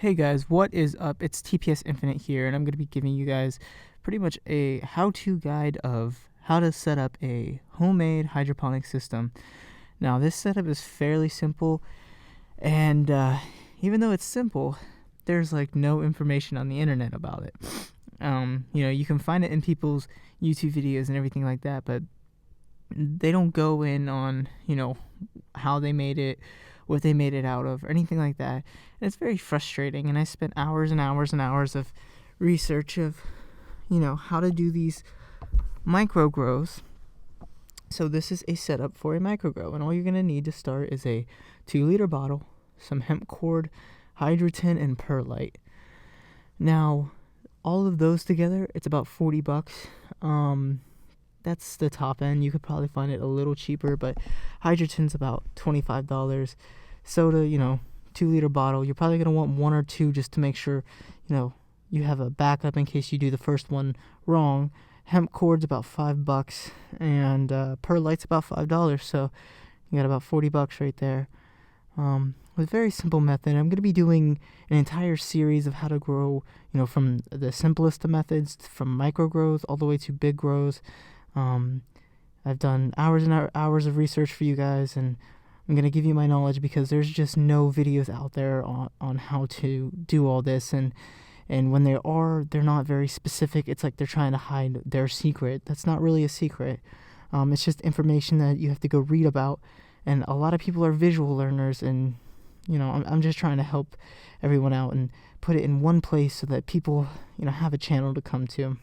Hey guys, what is up? It's TPS Infinite here, and I'm going to be giving you guys pretty much a how-to guide of how to set up a homemade hydroponic system. Now, this setup is fairly simple, and even though it's simple, there's like no information on the internet about it. You can find it in people's YouTube videos and everything like that, but they don't go in on, how they made it, what they made it out of, or anything like that. And it's very frustrating. And I spent hours and hours and hours of research of, how to do these micro grows. So this is a setup for a micro grow, and all you're gonna need to start is a 2-liter bottle, some hemp cord, hydroton, and perlite. Now, all of those together, it's about $40. That's the top end. You could probably find it a little cheaper, but hydroton's about $25. Soda, 2-liter bottle. You're probably gonna want one or two just to make sure, you have a backup in case you do the first one wrong. Hemp cord's about $5, and perlite's about $5. So you got about $40 right there. With a very simple method. I'm gonna be doing an entire series of how to grow, from the simplest of methods, from micro grows all the way to big grows. I've done hours and hours of research for you guys, and I'm going to give you my knowledge because there's just no videos out there on how to do all this, and when they're not very specific. It's like they're trying to hide their secret. That's not really a secret. It's just information that you have to go read about, and a lot of people are visual learners, and I'm just trying to help everyone out and put it in one place so that people have a channel to come to.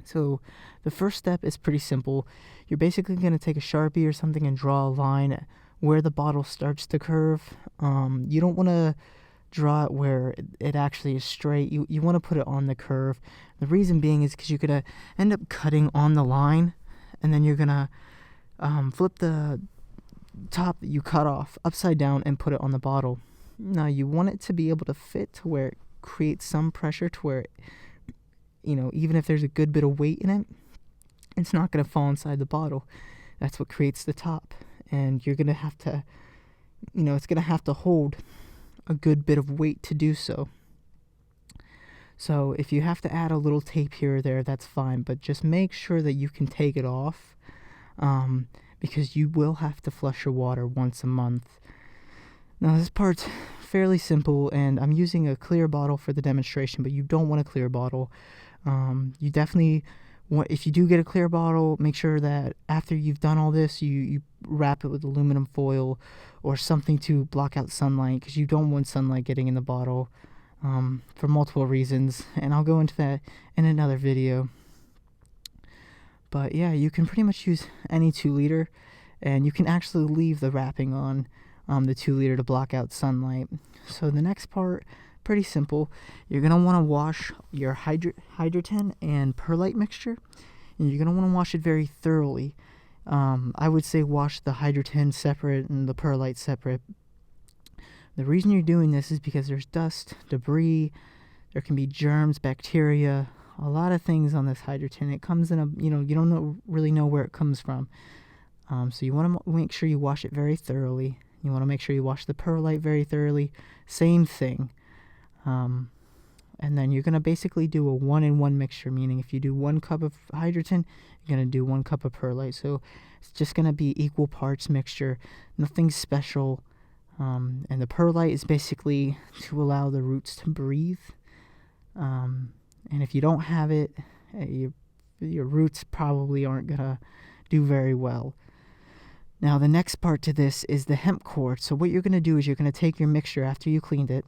So the first step is pretty simple. You're basically going to take a Sharpie or something and draw a line where the bottle starts to curve. You don't want to draw it where it actually is straight. You want to put it on the curve. The reason being is because you're going to end up cutting on the line, and then you're going to flip the top that you cut off upside down and put it on the bottle. Now, you want it to be able to fit to where it creates some pressure to where even if there's a good bit of weight in it, it's not going to fall inside the bottle. That's what creates the top. And you're going to have to, it's going to have to hold a good bit of weight to do so. So if you have to add a little tape here or there, that's fine. But just make sure that you can take it off, because you will have to flush your water once a month. Now, this part's fairly simple, and I'm using a clear bottle for the demonstration, but you don't want a clear bottle. You definitely want, if you do get a clear bottle, make sure that after you've done all this, you wrap it with aluminum foil or something to block out sunlight, because you don't want sunlight getting in the bottle, for multiple reasons, and I'll go into that in another video. But yeah, you can pretty much use any 2-liter, and you can actually leave the wrapping on the 2-liter to block out sunlight. So the next part, pretty simple. You're going to want to wash your hydroton and perlite mixture, and you're going to want to wash it very thoroughly. I would say wash the hydroton separate and the perlite separate. The reason you're doing this is because there's dust, debris, there can be germs, bacteria, a lot of things on this hydroton. It comes in you don't really know where it comes from. So you want to make sure you wash it very thoroughly. You want to make sure you wash the perlite very thoroughly. Same thing. And then you're going to basically do a 1-in-1 mixture, meaning if you do 1 cup of hydroton, you're going to do 1 cup of perlite. So it's just going to be equal parts mixture, nothing special. And the perlite is basically to allow the roots to breathe. And if you don't have it, your roots probably aren't going to do very well. Now, the next part to this is the hemp cord. So what you're going to do is you're going to take your mixture after you cleaned it.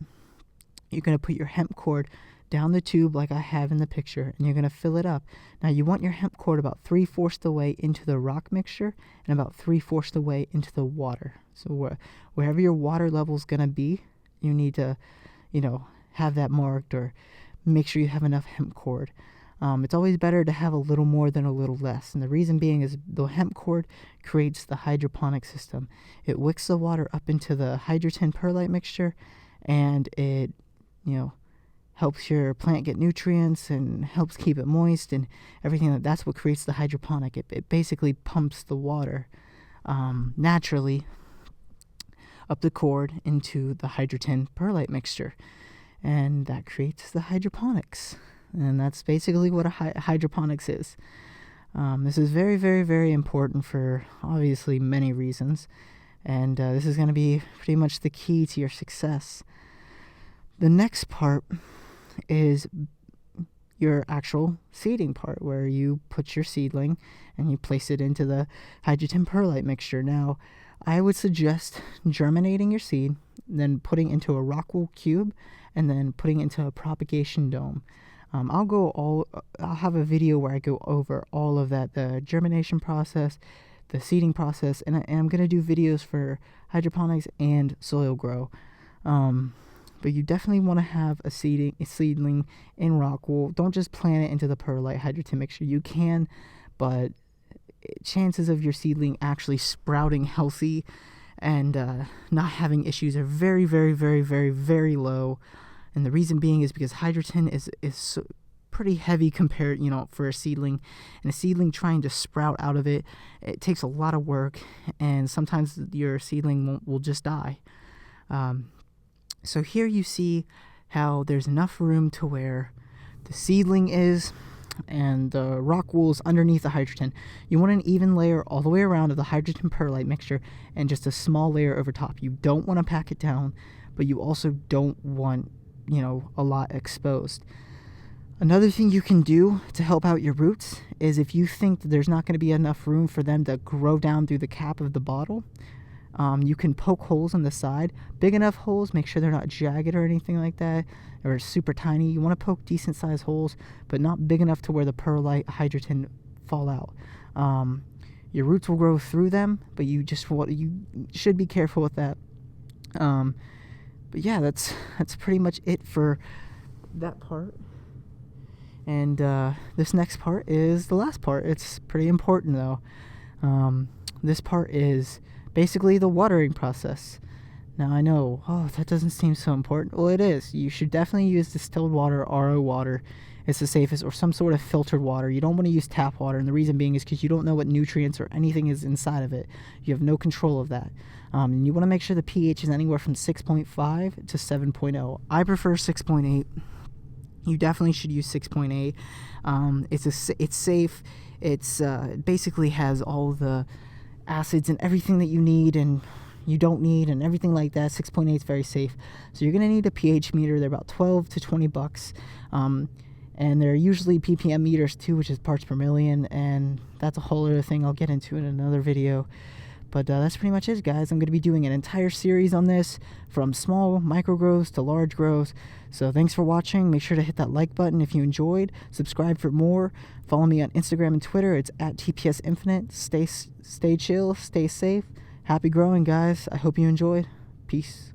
You're going to put your hemp cord down the tube like I have in the picture, and you're going to fill it up. Now, you want your hemp cord about 3/4 the way into the rock mixture and about 3/4 the way into the water. So wherever your water level is going to be, you need to, have that marked, or make sure you have enough hemp cord. It's always better to have a little more than a little less, and the reason being is the hemp cord creates the hydroponic system. It wicks the water up into the hydroton perlite mixture, and it helps your plant get nutrients and helps keep it moist and everything. That's what creates the hydroponic. It basically pumps the water naturally up the cord into the hydroton perlite mixture. and that creates the hydroponics. And that's basically what a hydroponics is. This is very, very, very important for obviously many reasons, and this is going to be pretty much the key to your success. The next part is your actual seeding part, where you put your seedling and you place it into the hydrogen perlite mixture. Now, I would suggest germinating your seed, then putting into a rock wool cube, and then putting into a propagation dome. I'll have a video where I go over all of that, the germination process, the seeding process, and I'm going to do videos for hydroponics and soil grow. But you definitely want to have a seedling in rock wool. Don't just plant it into the perlite hydrogen mixture. You can, but chances of your seedling actually sprouting healthy and not having issues are very, very, very, very, very low. And the reason being is because hydrogen is so pretty heavy compared, for a seedling. And a seedling trying to sprout out of it takes a lot of work, and sometimes your seedling will just die. So here you see how there's enough room to where the seedling is and the rock wool is underneath the hydrogen. You want an even layer all the way around of the hydrogen perlite mixture and just a small layer over top. You don't want to pack it down, but you also don't want, a lot exposed. Another thing you can do to help out your roots is if you think that there's not going to be enough room for them to grow down through the cap of the bottle, you can poke holes on the side. Big enough holes, make sure they're not jagged or anything like that, or super tiny. You want to poke decent sized holes, but not big enough to where the perlite hydrogen fall out. Your roots will grow through them, but you should be careful with that. But yeah, that's pretty much it for that part. And this next part is the last part. It's pretty important though. This part is basically the watering process. Now I know, that doesn't seem so important. Well, it is. You should definitely use distilled water, RO water. It's the safest, or some sort of filtered water. You don't want to use tap water, and the reason being is because you don't know what nutrients or anything is inside of it. You have no control of that. And you want to make sure the pH is anywhere from 6.5 to 7.0. I prefer 6.8. You definitely should use 6.8. It's safe. It basically has all the acids and everything that you need and you don't need and everything like that. 6.8 is very safe. So you're going to need a pH meter. They're about $12 to $20. And they're usually ppm meters too, which is parts per million, and that's a whole other thing I'll get into in another video. But that's pretty much it, guys. I'm going to be doing an entire series on this, from small microgrows to large grows. So thanks for watching. Make sure to hit that like button if you enjoyed. Subscribe for more. Follow me on Instagram and Twitter. It's at TPS Infinite. Stay chill, stay safe. Happy growing, guys. I hope you enjoyed. Peace.